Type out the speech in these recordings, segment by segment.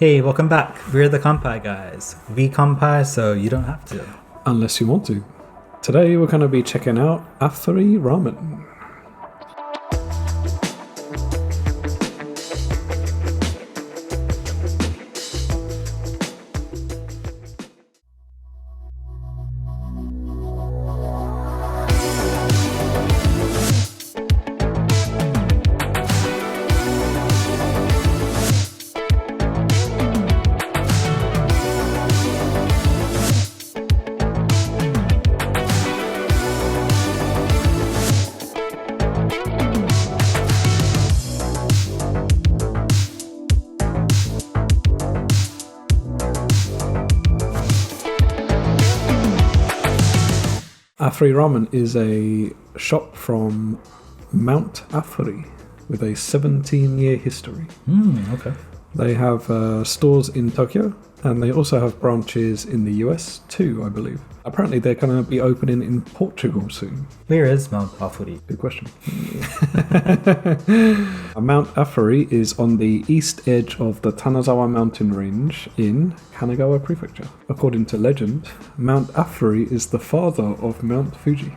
Hey, welcome back. We're the Kanpai Guys. We kanpai so you don't have to. Unless you want to. Today we're going to be checking out Afuri Ramen. Afuri Ramen is a shop from Mount Afuri with a 17-year history. Okay. They have stores in Tokyo and they also have branches in the US too, I believe. Apparently they're going to be opening in Portugal soon. Where is Mount Afuri? Good question. Mount Afuri is on the east edge of the Tanazawa mountain range in Kanagawa Prefecture. According to legend, Mount Afuri is the father of Mount Fuji.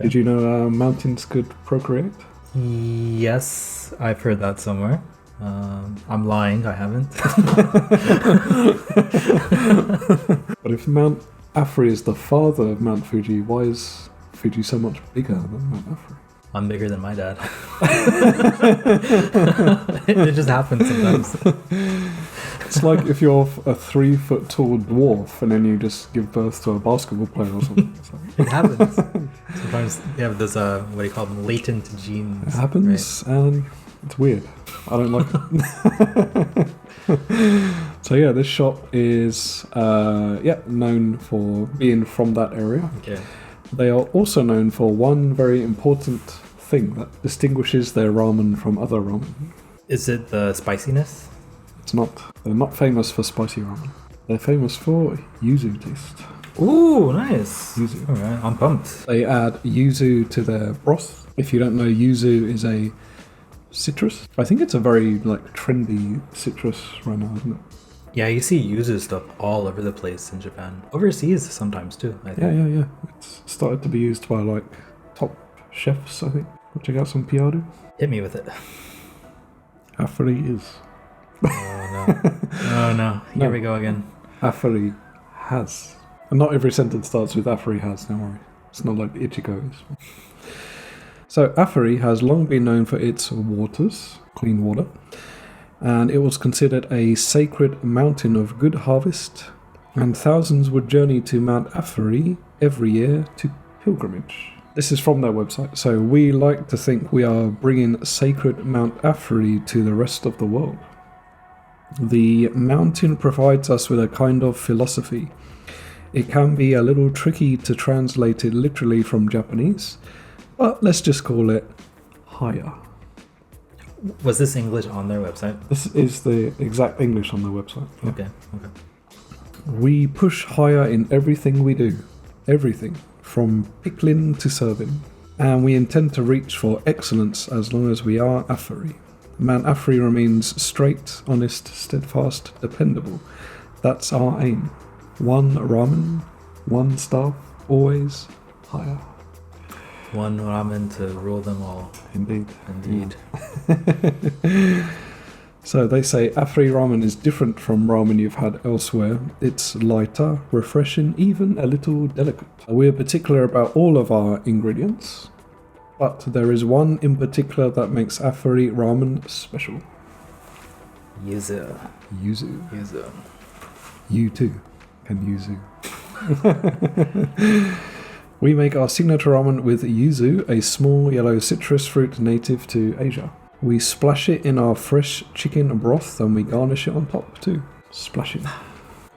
Did you know mountains could procreate? Yes, I've heard that somewhere. I'm lying, I haven't. But if Mount Afuri is the father of Mount Fuji, why is Fuji so much bigger than Mount Afuri? I'm bigger than my dad. It just happens sometimes. It's like if you're a 3 foot tall dwarf and then you just give birth to a basketball player or something. It happens. Sometimes you have this, what do you call them, latent genes. It happens, right? And it's weird. I don't like it. So yeah, this shop is known for being from that area. Okay. They are also known for one very important thing that distinguishes their ramen from other ramen. Is it the spiciness? It's not. They're not famous for spicy ramen. They're famous for yuzu taste. Ooh, nice. Yuzu. Alright, I'm pumped. They add yuzu to their broth. If you don't know, yuzu is a citrus. I think it's a very trendy citrus right now, isn't it? Yeah, you see yuzu stuff all over the place in Japan. Overseas sometimes too, I think. Yeah. It's started to be used by top chefs, I think. We'll check out some piaru. Hit me with it. Afuri is. Oh no. Here we go again. Afuri has. And not every sentence starts with Afuri has, don't worry. It's not like Ichigo is. So Afuri has long been known for its waters, clean water, and it was considered a sacred mountain of good harvest, and thousands would journey to Mount Afuri every year to pilgrimage. This is from their website, so we like to think we are bringing sacred Mount Afuri to the rest of the world. The mountain provides us with a kind of philosophy. It can be a little tricky to translate it literally from Japanese, but let's just call it higher. Was this English on their website? This is the exact English on their website. Yeah. Okay. We push higher in everything we do. Everything. From pickling to serving. And we intend to reach for excellence as long as we are Afuri. Mount Afuri remains straight, honest, steadfast, dependable. That's our aim. One ramen, one staff, always higher. One ramen to rule them all. Indeed. Yeah. So they say Afuri Ramen is different from ramen you've had elsewhere. It's lighter, refreshing, even a little delicate. We're particular about all of our ingredients, but there is one in particular that makes Afuri Ramen special. Yuzu. You too can yuzu. We make our signature ramen with yuzu, a small yellow citrus fruit native to Asia. We splash it in our fresh chicken broth and we garnish it on top too. Splash it.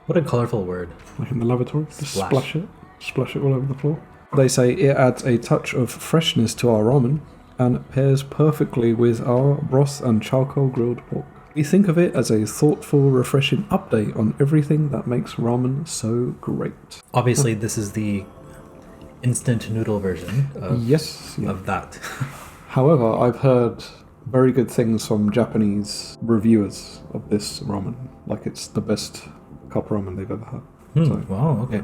What a colorful word. Like in the lavatory. Just Splash. splash it. Splash it all over the floor. They say it adds a touch of freshness to our ramen and pairs perfectly with our broth and charcoal grilled pork. We think of it as a thoughtful, refreshing update on everything that makes ramen so great. Obviously, this is the instant noodle version Yes. Yeah. of that. However, I've heard very good things from Japanese reviewers of this ramen. Like it's the best cup ramen they've ever had. So, Wow, okay.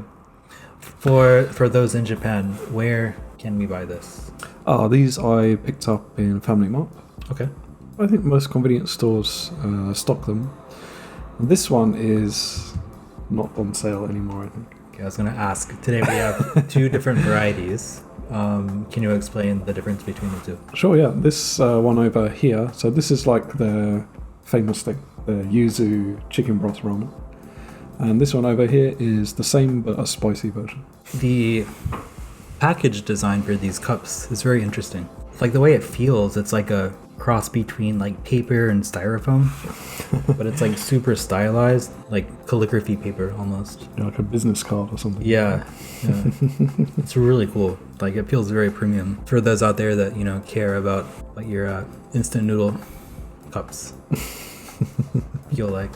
For those in Japan, where can we buy this? these I picked up in Family Mart. Okay. I think most convenience stores stock them. And this one is not on sale anymore, I think. Okay, I was going to ask. Today we have two different varieties. Can you explain the difference between the two? Sure, yeah. This one over here, so this is like the famous thing, the Yuzu chicken broth ramen. And this one over here is the same but a spicy version. The package design for these cups is very interesting. Like the way it feels, it's like a cross between like paper and styrofoam, but it's like super stylized, like calligraphy paper almost. Yeah, like a business card or something. Yeah. It's really cool. Like it feels very premium for those out there that, you know, care about what your instant noodle cups feel like.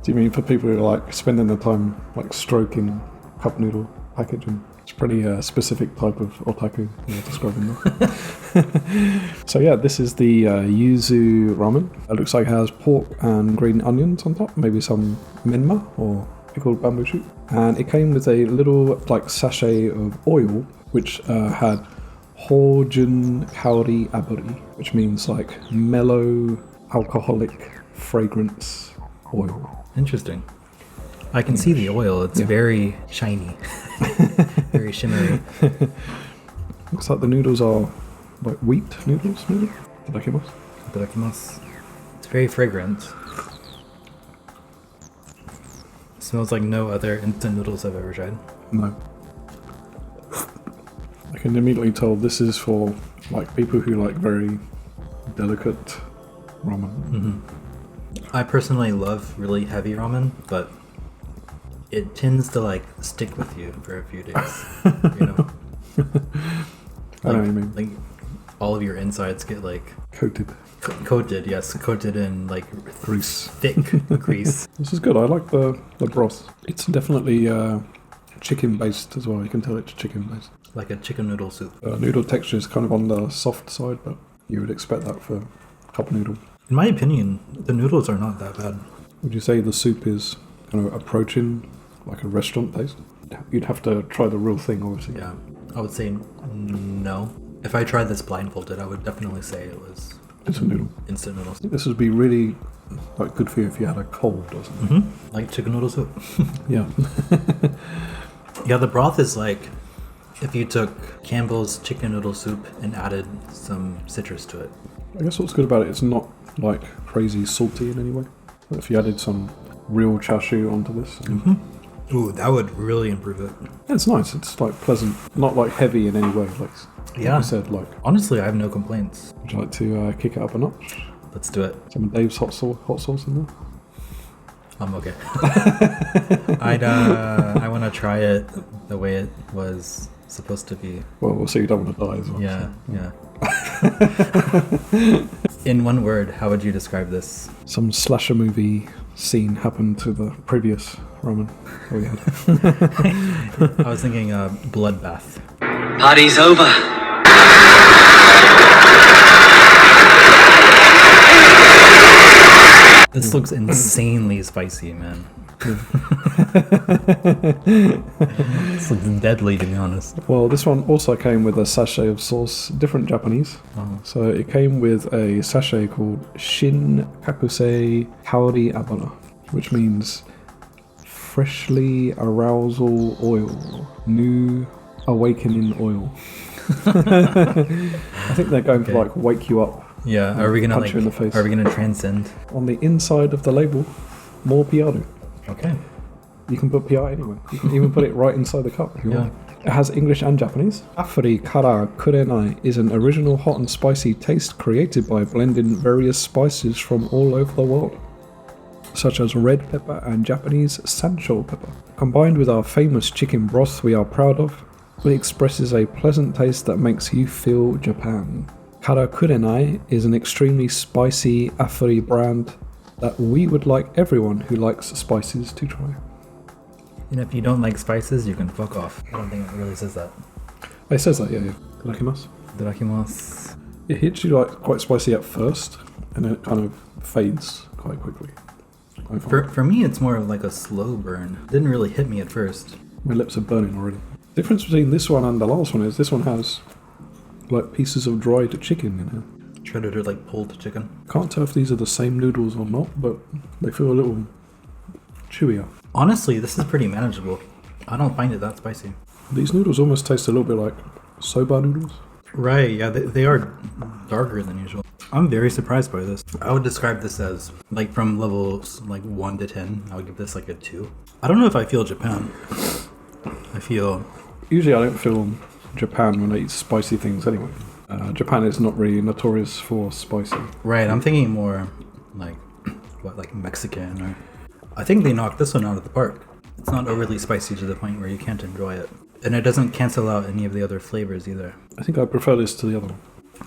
Do you mean for people who are like spending the time like stroking cup noodle packaging? It's a pretty specific type of otaku you're describing there. So yeah, this is the Yuzu ramen. It looks like it has pork and green onions on top, maybe some menma or pickled bamboo shoot. And it came with a little like sachet of oil, which had Hojun Kaori Aburi, which means like mellow alcoholic fragrance oil. Interesting. I can see the oil. It's very shiny, very shimmery. Looks like the noodles are like wheat noodles, maybe? Itadakimasu. Itadakimasu. It's very fragrant. It smells like no other instant noodles I've ever tried. No. I can immediately tell this is for like people who like very delicate ramen. I personally love really heavy ramen, but it tends to like stick with you for a few days. You know, I know what you mean. Like all of your insides get like Coated. coated in like Grease. thick grease. This is good. I like the broth. It's definitely chicken based as well. You can tell it's chicken based. Like a chicken noodle soup. Noodle texture is kind of on the soft side, but you would expect that for cup noodle. In my opinion, the noodles are not that bad. Would you say the soup is kind of approaching like a restaurant taste? You'd have to try the real thing, obviously. Yeah, I would say no. If I tried this blindfolded, I would definitely say it was Instant noodle. instant noodles. This would be really like good for you if you had a cold or something. Like chicken noodle soup. Yeah. Yeah, the broth is like if you took Campbell's chicken noodle soup and added some citrus to it. I guess what's good about it, it's not like crazy salty in any way. If you added some real chashu onto this. Ooh, that would really improve it. Yeah, it's nice. It's like pleasant, not like heavy in any way. Like Yeah. I said, like, Honestly, I have no complaints. would you like to kick it up a notch? Let's do it. Some of Dave's hot sauce in there. I'm okay. I want to try it the way it was supposed to be. Well, we'll see. You don't want to die as well. Yeah. In one word, how would you describe this? Some slasher movie scene happened to the previous ramen that we had. I was thinking bloodbath. Party's over. This looks insanely spicy, man. This looks deadly, to be honest. Well, this one also came with a sachet of sauce, different Japanese. So it came with a sachet called Shin Kakusei Kaori Abara, which means freshly arousal oil, new awakening oil. I think they're going to like wake you up. Yeah, are we gonna Punch you in the face. Are we gonna transcend? On the inside of the label, more piaru. Okay. You can put PR anywhere. You can even put it right inside the cup if you want. It has English and Japanese. Afuri Kurenai is an original hot and spicy taste created by blending various spices from all over the world, such as red pepper and Japanese sansho pepper. Combined with our famous chicken broth we are proud of, it expresses a pleasant taste that makes you feel Japan. Karakurenai is an extremely spicy Afuri brand that we would like everyone who likes spices to try. And if you don't like spices, you can fuck off. I don't think it really says that. It says that, yeah. Itadakimasu. Itadakimasu. It hits you like quite spicy at first, and then it kind of fades quite quickly. For me, it's more of like a slow burn. It didn't really hit me at first. My lips are burning already. The difference between this one and the last one is this one has like pieces of dried chicken in it. Shredded or like pulled chicken. Can't tell if these are the same noodles or not, but they feel a little chewier. Honestly, this is pretty manageable. I don't find it that spicy. These noodles almost taste a little bit like soba noodles. Right, yeah, they are darker than usual. I'm very surprised by this. I would describe this as, like, from levels like 1 to 10, I would give this like a 2. I don't know if I feel Japan. I feel... Usually I don't feel Japan when I eat spicy things anyway. Japan is not really notorious for spicy. Right, I'm thinking more like, what, like Mexican or... I think they knocked this one out of the park. It's not overly spicy to the point where you can't enjoy it. And it doesn't cancel out any of the other flavors either. I think I prefer this to the other one.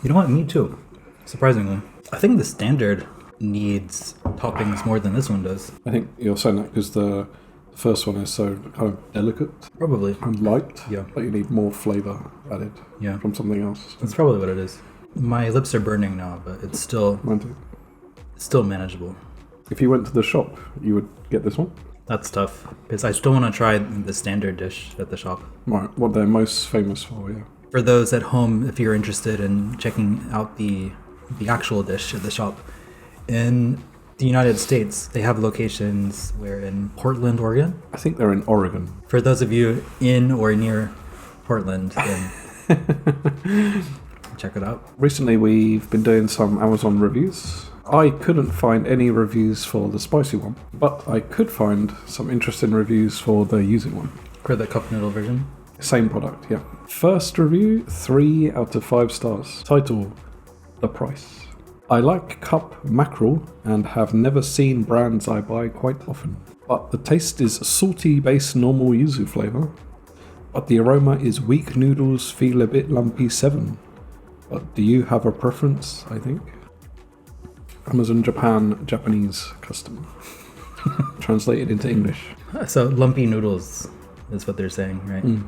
You know what? Me too. Surprisingly. I think the standard needs toppings more than this one does. I think you're saying that because the first one is so kind of delicate. Probably. And light. Yeah. But you need more flavour added from something else. That's probably what it is. My lips are burning now, but it's still manageable. If you went to the shop, you would get this one? That's tough, because I still want to try the standard dish at the shop. Right, what they're most famous for, yeah. For those at home, if you're interested in checking out the actual dish at the shop, in the United States, they have locations where in Portland, Oregon. I think they're in Oregon. For those of you in or near Portland, then check it out. Recently, we've been doing some Amazon reviews. I couldn't find any reviews for the spicy one, but I could find some interesting reviews for the Yuzu one. For the cup noodle version? Same product, yeah. First review, 3 out of 5 stars. Title, The Price. I like cup mackerel and have never seen brands I buy quite often. But the taste is salty based normal yuzu flavour. But the aroma is weak noodles feel a bit lumpy 7. But do you have a preference, I think? Amazon Japan, Japanese customer. Translated into English. So lumpy noodles is what they're saying, right? Mm.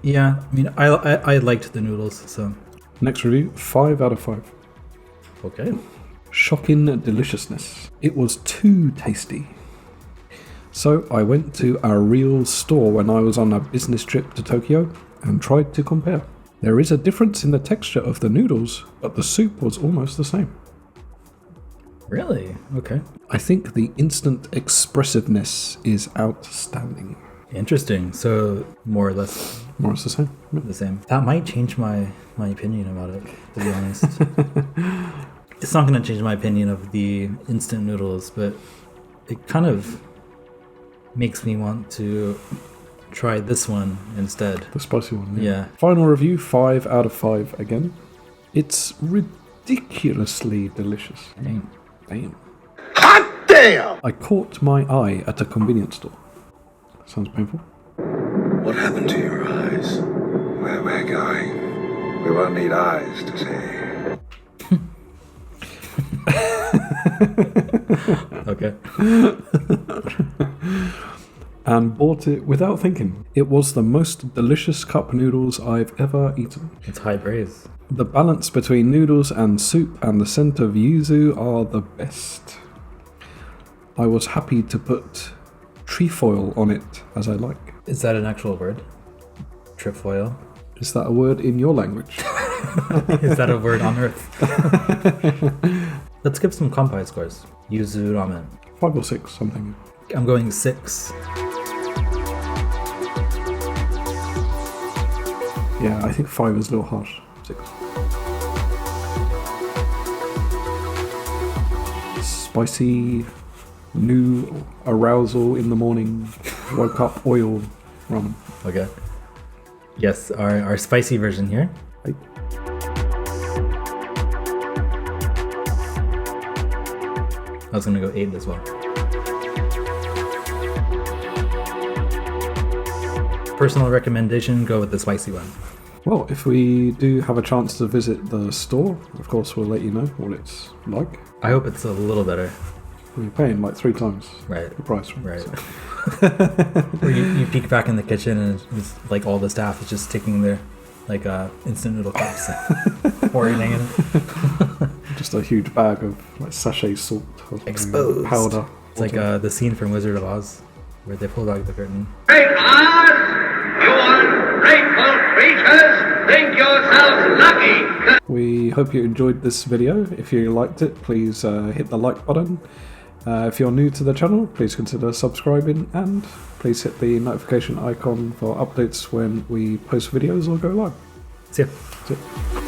Yeah, I mean, I liked the noodles, so... Next review, 5 out of 5. Okay. Shocking deliciousness. It was too tasty. So I went to a real store when I was on a business trip to Tokyo and tried to compare. There is a difference in the texture of the noodles, but the soup was almost the same. Really? Okay. I think the instant expressiveness is outstanding. Interesting. So more or less More or less the same. Yeah. the same. That might change my opinion about it, to be honest. It's not going to change my opinion of the instant noodles, but it kind of makes me want to try this one instead. The spicy one. Yeah. Final review, 5 out of 5 again. It's ridiculously delicious. Dang. Damn. Hot damn! I caught my eye at a convenience store. Sounds painful. What happened to your eyes? Where we're going, we won't need eyes to see. Okay. And bought it without thinking. It was the most delicious cup noodles I've ever eaten. It's high praise. The balance between noodles and soup and the scent of yuzu are the best. I was happy to put trefoil on it as I like. Is that an actual word? Trefoil? Is that a word in your language? Is that a word on earth? Let's give some Kanpai scores. Yuzu Ramen. 5 or 6, something. I'm going 6. Yeah, I think 5 is a little harsh. 6. Spicy, new arousal in the morning, woke up oil ramen. Okay. Yes, our spicy version here. Right. I was gonna go 8 as well. Personal recommendation, go with the spicy one. Well, if we do have a chance to visit the store, of course we'll let you know what it's like. I hope it's a little better. You're paying like 3 times Right. the price. Right. So. Or you peek back in the kitchen and it's like all the staff is just taking their like instant noodle cups, pouring it in. Just a huge bag of like sachet salt or Exposed. powder. It's like the scene from Wizard of Oz where they pull back the curtain. Great Oz! You ungrateful creatures think yourselves lucky! We hope you enjoyed this video. If you liked it, please hit the like button. If you're new to the channel, please consider subscribing and please hit the notification icon for updates when we post videos or go live. See ya. That's it.